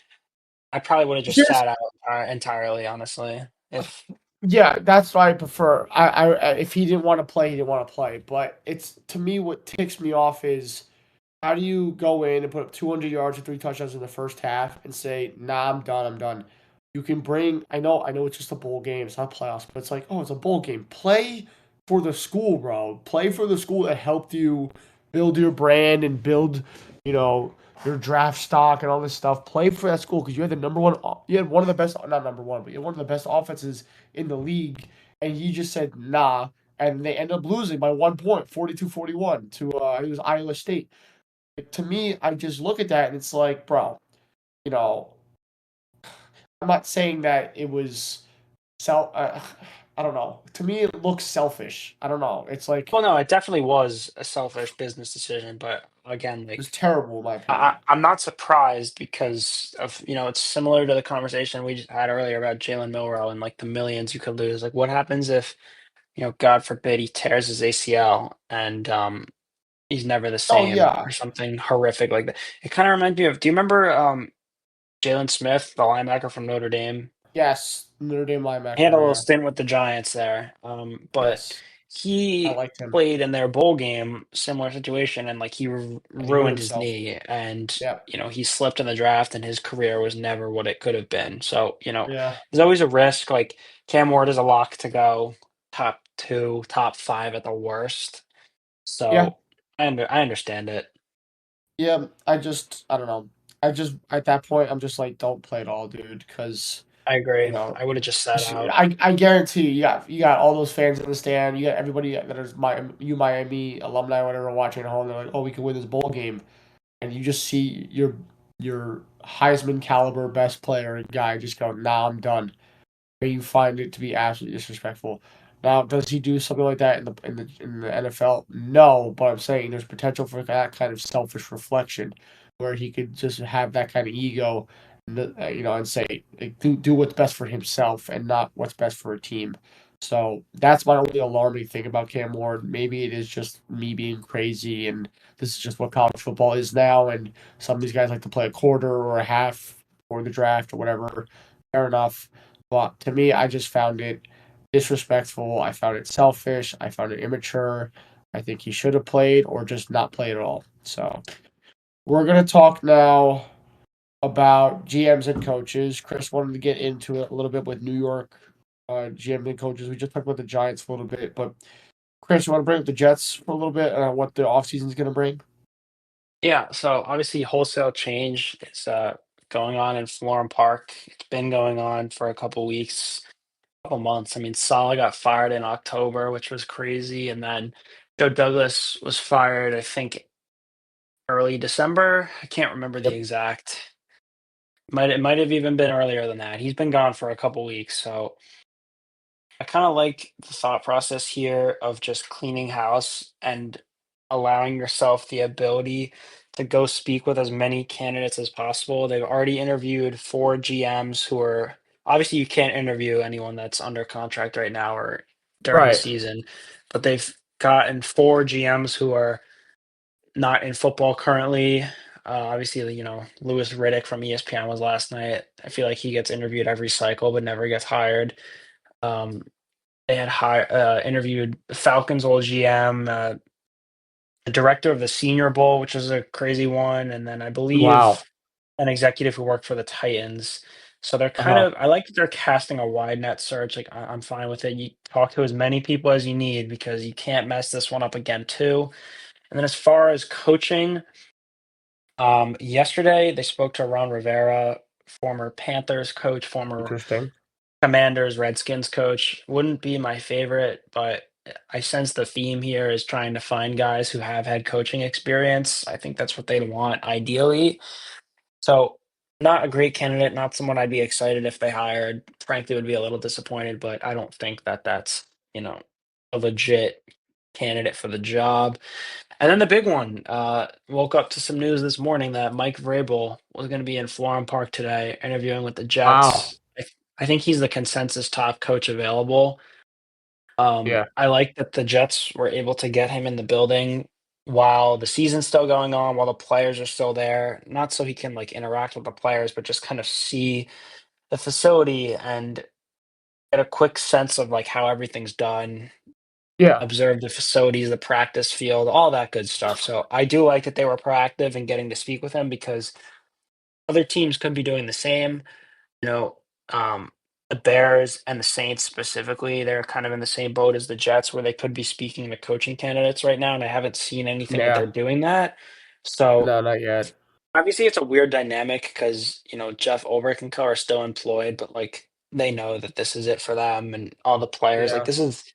I probably would have just here's sat out entirely, honestly. If yeah, that's what I prefer. If he didn't want to play, he didn't want to play. But it's to me what ticks me off is how do you go in and put up 200 yards or three touchdowns in the first half and say, "Nah, I'm done. I'm done." You can bring. I know, it's just a bowl game. It's not playoffs, but it's like, oh, it's a bowl game. Play for the school, bro. Play for the school that helped you build your brand and build, you know, your draft stock and all this stuff. Play for that school because you had the number one. You had one of the best, not number one, but you had one of the best offenses in the league, and you just said, "Nah." And they end up losing by 1 point, 42-41 to it was Iowa State. To me, I just look at that and it's like, bro, you know, I'm not saying that it was self. I don't know. To me, it looks selfish. I don't know. It's like well, no, it definitely was a selfish business decision, but again, it's like terrible in my I, opinion. I'm not surprised because of it's similar to the conversation we just had earlier about Jalen Milrow and like the millions you could lose. Like, what happens if God forbid he tears his ACL and he's never the Oh same or yeah, something horrific like that. It kind of reminds me of. Do you remember Jalen Smith, the linebacker from Notre Dame? yes, Notre Dame He had a linebacker. little Yeah, stint with the Giants there, but yes, I he liked him, played in their bowl game, similar situation, and like he and he hurt ruined his himself. knee, and Yeah, he slipped in the draft, and his career was never what it could have been. So yeah, there's always a risk. Like Cam Ward is a lock to go top two, top five at the worst. yeah, So I understand it. yeah. I don't know. At that point, I'm just like, don't play at all, dude, because I you agree. know I would have just sat out. I guarantee you got all those fans in the stand. You got everybody that is Miami alumni, whatever, watching at home. They're like, "Oh, we can win this bowl game," and you just see your Heisman caliber best player guy just go, "Nah, I'm done." You find it to be absolutely disrespectful. Now, does he do something like that in the NFL? No, but I'm saying there's potential for that kind of selfish reflection, where he could just have that kind of ego, and say like, do what's best for himself and not what's best for a team. So that's my only alarming thing about Cam Ward. Maybe it is just me being crazy, and this is just what college football is now. And some of these guys like to play a quarter or a half for the draft or whatever. Fair enough. But to me, I just found it disrespectful. I found it selfish. I found it immature. I think he should have played or just not played at all. So we're gonna talk now about GMs and coaches. Chris wanted to get into it a little bit with New York GMs and coaches. We just talked about the Giants for a little bit, but Chris, you want to bring up the Jets for a little bit and what the offseason is gonna bring? Yeah, so obviously wholesale change is going on in Florham Park. It's been going on for a couple weeks, couple months. I mean, Saleh got fired in October, which was crazy, and then Joe Douglas was fired, I think, early December. I can't remember the Yep. exact. It might have even been earlier than that. He's been gone for a couple weeks, so I kind of like the thought process here of just cleaning house and allowing yourself the ability to go speak with as many candidates as possible. They've already interviewed four GMs who are obviously you can't interview anyone that's under contract right now or during the Right. season, but they've gotten four GMs who are not in football currently. Obviously, Lewis Riddick from ESPN was last night. I feel like he gets interviewed every cycle but never gets hired. Um, they had interviewed Falcons old GM, the director of the Senior Bowl, which was a crazy one, and then I Wow. believe an executive who worked for the Titans. So they're kind Uh-huh. of I like that they're casting a wide net search. Like I'm fine with it. You talk to as many people as you need because you can't mess this one up again too. And then as far as coaching, yesterday they spoke to Ron Rivera former Panthers coach, former Interesting. Commanders, Redskins coach. Wouldn't be my favorite, but I sense the theme here is trying to find guys who have had coaching experience. I think that's what they want ideally. So, not a great candidate, not someone I'd be excited if they hired. Frankly, would be a little disappointed, but I don't think that that's, a legit candidate for the job. And then the big one, woke up to some news this morning that Mike Vrabel was going to be in Florham Park today interviewing with the Wow. Jets. I think he's the consensus top coach available. Yeah. I like that the Jets were able to get him in the building while the season's still going on, while the players are still there. Not so he can like interact with the players, but just kind of see the facility and get a quick sense of like how everything's done, Yeah. observe the facilities, the practice field, all that good stuff. So I do like that they were proactive in getting to speak with him because other teams could be doing the same. You know, the Bears and the Saints specifically, they're kind of in the same boat as the Jets where they could be speaking to coaching candidates right now, and I haven't seen anything that they're Yeah. doing that. So No, not yet. obviously, it's a weird dynamic because, Jeff Ulbrich and co are still employed, but, like, they know that this is it for them and all the players. Like, Yeah. this is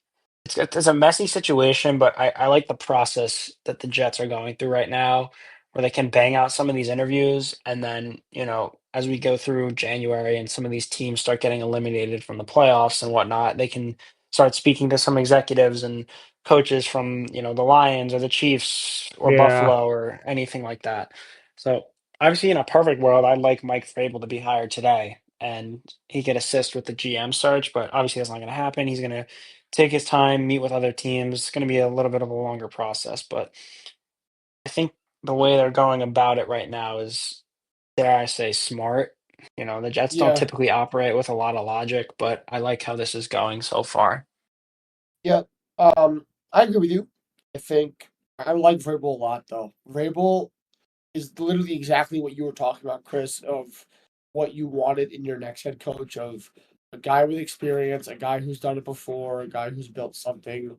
it's a messy situation, but I like the process that the Jets are going through right now, where they can bang out some of these interviews, and then, as we go through January and some of these teams start getting eliminated from the playoffs and whatnot, they can start speaking to some executives and coaches from, the Lions or the Chiefs or Yeah. Buffalo or anything like that. So, obviously, in a perfect world, I'd like Mike Vrabel to be hired today, and he could assist with the GM search, but obviously that's not gonna happen. He's gonna take his time, meet with other teams. It's gonna be a little bit of a longer process, but I think the way they're going about it right now is, dare I say, smart. The Jets don't Yeah. typically operate with a lot of logic, but I like how this is going so far. Yeah. I agree with you. I think I like Vrabel a lot, though. Vrabel is literally exactly what you were talking about, Chris, of what you wanted in your next head coach of a guy with experience, a guy who's done it before, a guy who's built something.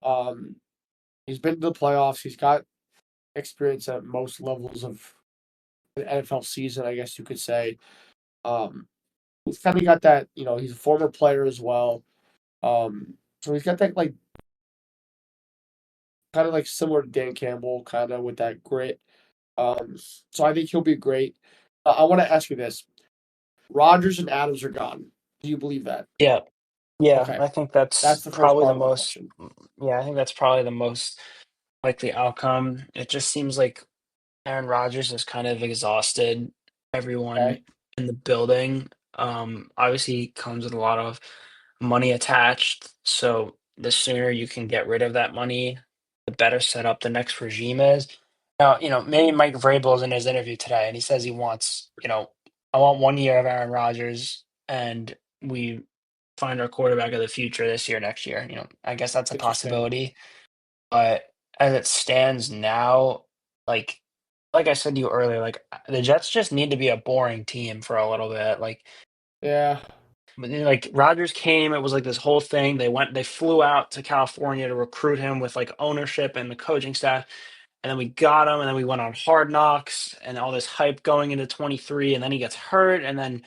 Um, he's been to the playoffs. He's got experience at most levels of the NFL season, I guess you could say. Um, he's kind of got that, he's a former player as well. So he's got that like kind of like similar to Dan Campbell, kind of with that grit. So I think he'll be great. I want to ask you this: Rodgers and Adams are gone. Do you believe that? Yeah, yeah, Okay, I think that's that's the first probably the part of my most. question. Yeah, I think that's probably the most likely outcome. It just seems like Aaron Rodgers has kind of exhausted everyone Okay, in the building. Obviously, comes with a lot of money attached. So the sooner you can get rid of that money, the better set up the next regime is. Now, maybe Mike Vrabel's in his interview today, and he says he wants, I want 1 year of Aaron Rodgers, and we find our quarterback of the future this year, next year. I guess that's a interesting. possibility. But as it stands now, like I said to you earlier, like, the Jets just need to be a boring team for a little bit, Yeah, but then, like, Rodgers came, it was, like, this whole thing, they flew out to California to recruit him with, like, ownership and the coaching staff, and then we got him, and then we went on Hard Knocks and all this hype going into 23, and then he gets hurt, and then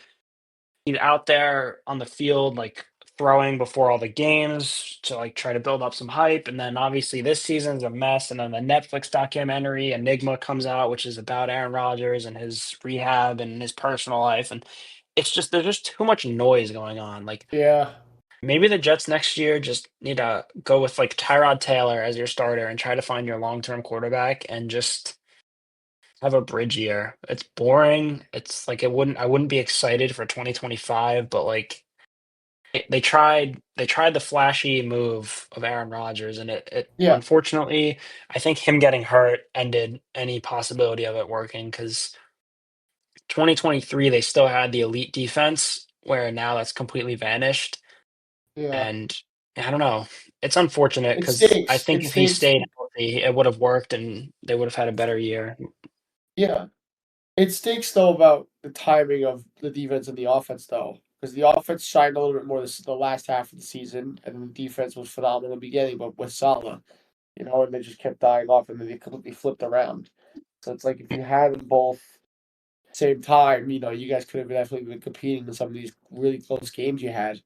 he's out there on the field, like, throwing before all the games to, like, try to build up some hype, and then obviously this season's a mess, and then the Netflix documentary Enigma comes out, which is about Aaron Rodgers and his rehab and his personal life, and it's just there's just too much noise going on. Like, yeah, maybe the Jets next year just need to go with, like, Tyrod Taylor as your starter and try to find your long-term quarterback and just have a bridge year. It's boring. It's like I wouldn't be excited for 2025, but, like, they tried the flashy move of Aaron Rodgers, and it yeah, unfortunately, I think him getting hurt ended any possibility of it working. Because 2023, they still had the elite defense, where now that's completely vanished, yeah. and I don't know. It's unfortunate It because I stinks. think It if he stinks. stayed healthy, it would have worked, and they would have had a better year. Yeah, it stinks though about the timing of the defense and the offense though, because the offense shined a little bit more the last half of the season, and the defense was phenomenal in the beginning, but with Salah, and they just kept dying off, and then they completely flipped around. So it's like if you had them both. Same time, you guys could have definitely been competing in some of these really close games you had.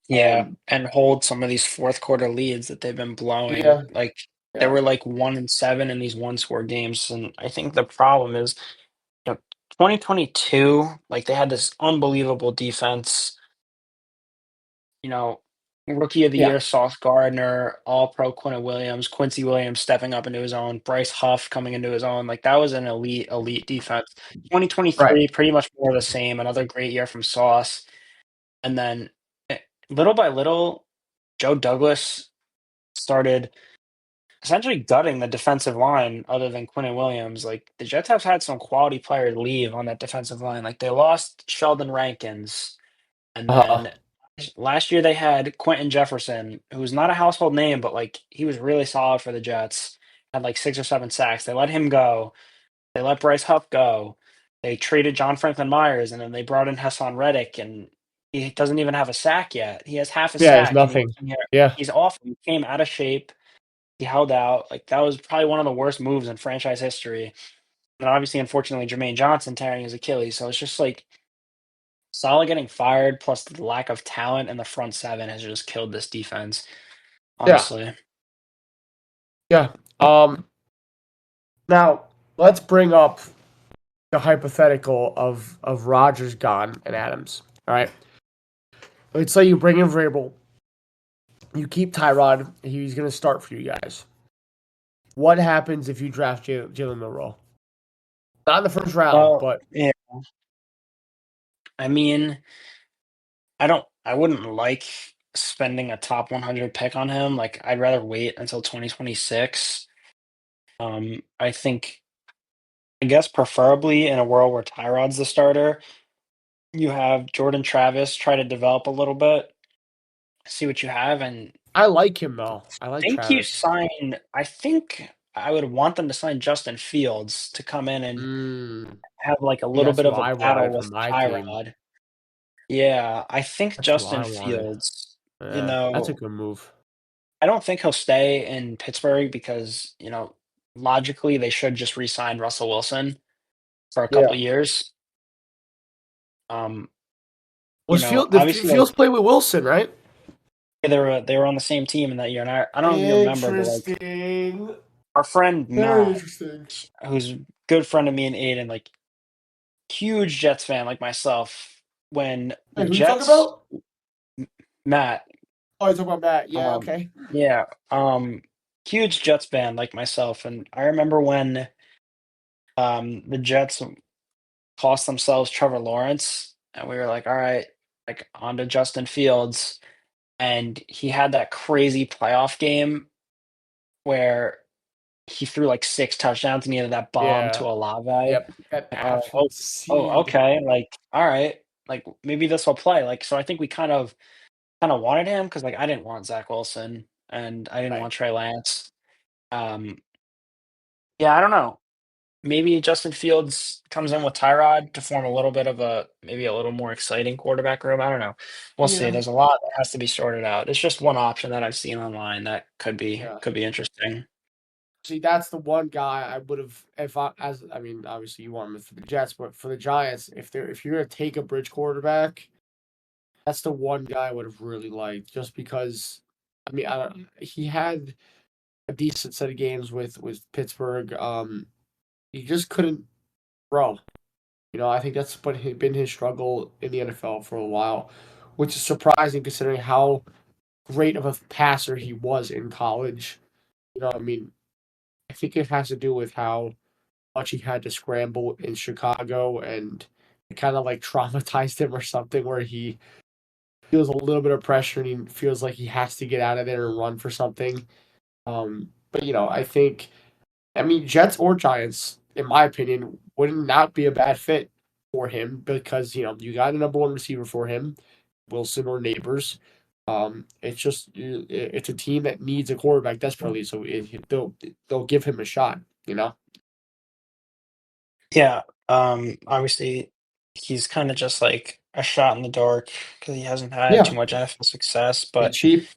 Yeah, Um, and hold some of these fourth quarter leads that they've been blowing. yeah, Like they yeah, were like 1-7 in these one score games. And I think the problem is, you know, 2022, like they had this unbelievable defense, you know, rookie of the yeah. year, Sauce Gardner, all pro Quincy Williams stepping up into his own, Bryce Huff coming into his own. Like that was an elite defense. Right. 2023, pretty much more of the same. Another great year from Sauce. And then little by little, Joe Douglas started essentially gutting the defensive line other than Quinnen Williams. Like the Jets have had some quality players leave on that defensive line. Like they lost Sheldon Rankins, and Uh, then last year they had Quentin Jefferson, who's not a household name, but like he was really solid for the Jets. Had like 6 or 7 sacks. They let him go. They let Bryce Huff go. They traded John Franklin Myers, and then they brought in Hassan Reddick, and he doesn't even have a sack yet. He has half a yeah, it's sack, and nothing. Yeah, he's awful. He came out of shape. He held out. Like that was probably one of the worst moves in franchise history. And obviously, unfortunately, Jermaine Johnson tearing his Achilles. So it's just like Salah getting fired, plus the lack of talent in the front seven has just killed this defense. yeah, Honestly. yeah. Now let's bring up the hypothetical of Rogers gone and Adams. All right. Let's say you bring in Vrabel, you keep Tyrod, he's going to start for you guys. What happens if you draft Jalen Milroe? Not in the first round, Well, but yeah. I mean, I wouldn't like spending a top 100 pick on him. Like, I'd rather wait until 2026. I think, I guess, preferably in a world where Tyrod's the starter, you have Jordan Travis try to develop a little bit, see what you have, and I like him though. I like Travis. I think I would want them to sign Justin Fields to come in and Mm, have like a see, little that's bit who of a I battle wanted for with my team. Tyrod. Yeah, I think That's who Justin I wanted. Fields, Yeah, that's a good move. I don't think he'll stay in Pittsburgh because, logically they should just re-sign Russell Wilson for a couple Yeah. years. Um, Was Field the obviously like Fields play with Wilson, right? they were on the same team in that year, and I don't know if you remember, but like Interesting. our friend Very Matt, interesting. who's a good friend of me and Aiden, like huge Jets fan like myself, when the Wait, who you talking Jets about? Matt, Oh, you talking about Matt? Yeah. um, Okay. yeah, huge Jets fan like myself, and I remember when the Jets cost themselves Trevor Lawrence, and we were like, all right, like on to Justin Fields, and he had that crazy playoff game where he threw like 6 touchdowns and he had that bomb Yeah. to Olave. Yep. That Like, absolute seed. okay, like all right, like maybe this will play. Like so, I think we kind of wanted him because like I didn't want Zach Wilson and I didn't Right. want Trey Lance. Um, yeah, I don't know. Maybe Justin Fields comes in with Tyrod to form a little bit of a maybe a little more exciting quarterback room. I don't know. We'll see. Yeah. There's a lot that has to be sorted out. It's just one option that I've seen online that could be Yeah. could be interesting. See, that's the one guy I would have if I mean, obviously you want him for the Jets, but for the Giants, if you're gonna take a bridge quarterback, that's the one guy I would have really liked, just because. I mean, I don't, he had a decent set of games with Pittsburgh. He just couldn't throw. I think that's been his struggle in the NFL for a while, which is surprising considering how great of a passer he was in college. I mean, I think it has to do with how much he had to scramble in Chicago, and it kind of like traumatized him or something, where he feels a little bit of pressure and he feels like he has to get out of there and run for something. But I think, I mean, Jets or Giants, in my opinion, would not be a bad fit for him because you got a number one receiver for him, Wilson or Neighbors. It's just it's a team that needs a quarterback desperately, so they'll give him a shot. Yeah. Obviously, he's kind of just like a shot in the dark because he hasn't had Yeah, too much NFL success. be But cheap.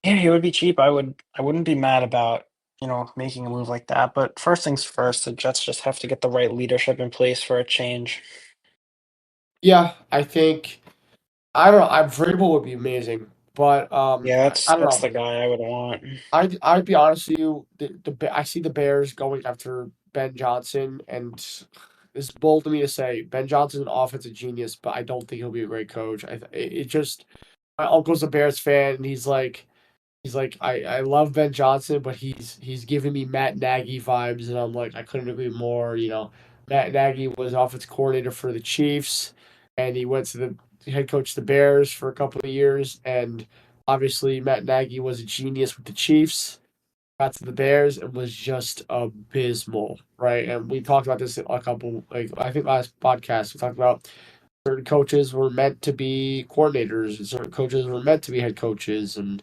yeah, he would be cheap. I wouldn't be mad about. making a move like that. But first things first, the Jets just have to get the right leadership in place for a change. Yeah, I think I don't know. I'm Vrabel would be amazing, but Yeah, I don't that's know. the guy I would want. I'd be honest with you. I see the Bears going after Ben Johnson, and it's bold of me to say Ben Johnson's an offensive genius, but I don't think he'll be a great coach. It just my uncle's a Bears fan, and he's like I love Ben Johnson, but he's giving me Matt Nagy vibes, and I'm like I couldn't agree more. Matt Nagy was offensive coordinator for the Chiefs, and he went to the head coach of the Bears for a couple of years, and obviously Matt Nagy was a genius with the Chiefs. Got to the Bears and was just abysmal, right? And we talked about this a couple, like I think last podcast we talked about certain coaches were meant to be coordinators, and certain coaches were meant to be head coaches, and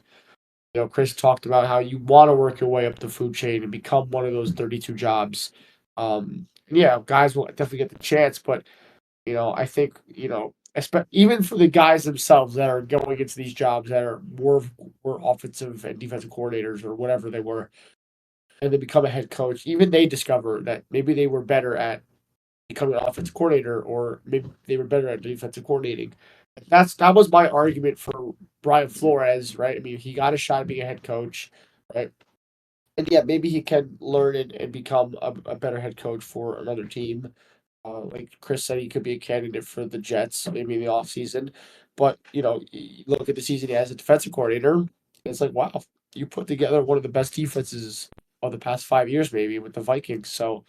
Chris talked about how you want to work your way up the food chain and become one of those 32 jobs. And yeah, guys will definitely get the chance, but I think even for the guys themselves that are going into these jobs that were offensive and defensive coordinators or whatever they were, and they become a head coach, even they discover that maybe they were better at becoming an offensive coordinator, or maybe they were better at defensive coordinating. That was my argument for Brian Flores, right? I mean, he got a shot at being a head coach, right? And yeah, maybe he can learn and become a better head coach for another team. Like Chris said, he could be a candidate for the Jets, maybe in the offseason. But, you look at the season as a defensive coordinator, and it's like, wow, you put together one of the best defenses of the past 5 years, maybe with the Vikings. So,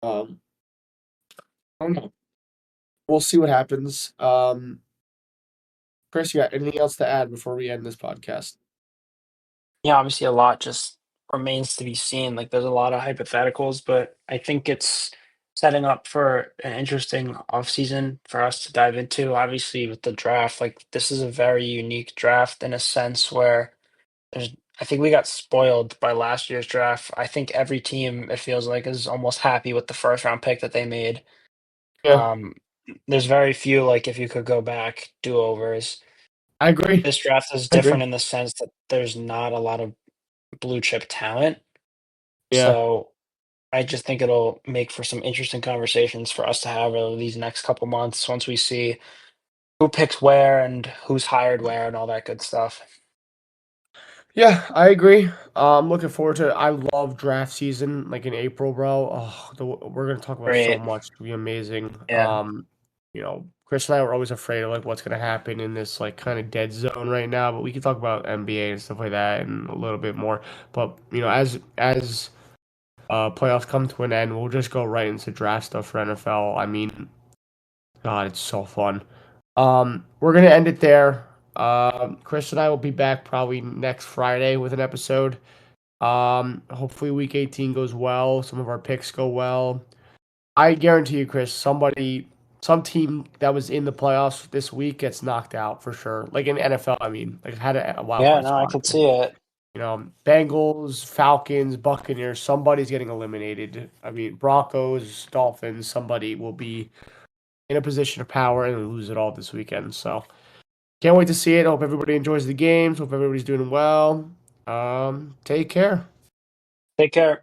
um, I don't know. We'll see what happens. Chris, you got anything else to add before we end this podcast? Yeah, obviously a lot just remains to be seen. Like there's a lot of hypotheticals, but I think it's setting up for an interesting offseason for us to dive into. Obviously with the draft, like this is a very unique draft in a sense where there's I think we got spoiled by last year's draft. I think every team it feels like is almost happy with the first round pick that they made. Yeah, Um, there's very few like if you could go back do-overs. I agree. This draft is I different agree. in the sense that there's not a lot of blue chip talent. Yeah. So I just think it'll make for some interesting conversations for us to have over these next couple months once we see who picks where and who's hired where and all that good stuff. Yeah, I agree. I'm looking forward to it. I love draft season, like in April, bro. We're gonna talk about so Great. much. It'll be amazing. Yeah. Chris and I were always afraid of like what's gonna happen in this like kind of dead zone right now, but we can talk about NBA and stuff like that and a little bit more. But as playoffs come to an end, we'll just go right into draft stuff for NFL. I mean, God, it's so fun. We're gonna end it there. Chris and I will be back probably next Friday with an episode. Hopefully week 18 goes well. Some of our picks go well. I guarantee you, Chris, some team that was in the playoffs this week gets knocked out for sure. Like in NFL, I mean, like had a wild Yeah, card no, I spot. could see it. Bengals, Falcons, Buccaneers, somebody's getting eliminated. I mean, Broncos, Dolphins, somebody will be in a position of power and lose it all this weekend. So can't wait to see it. Hope everybody enjoys the games. Hope everybody's doing well. Take care. Take care.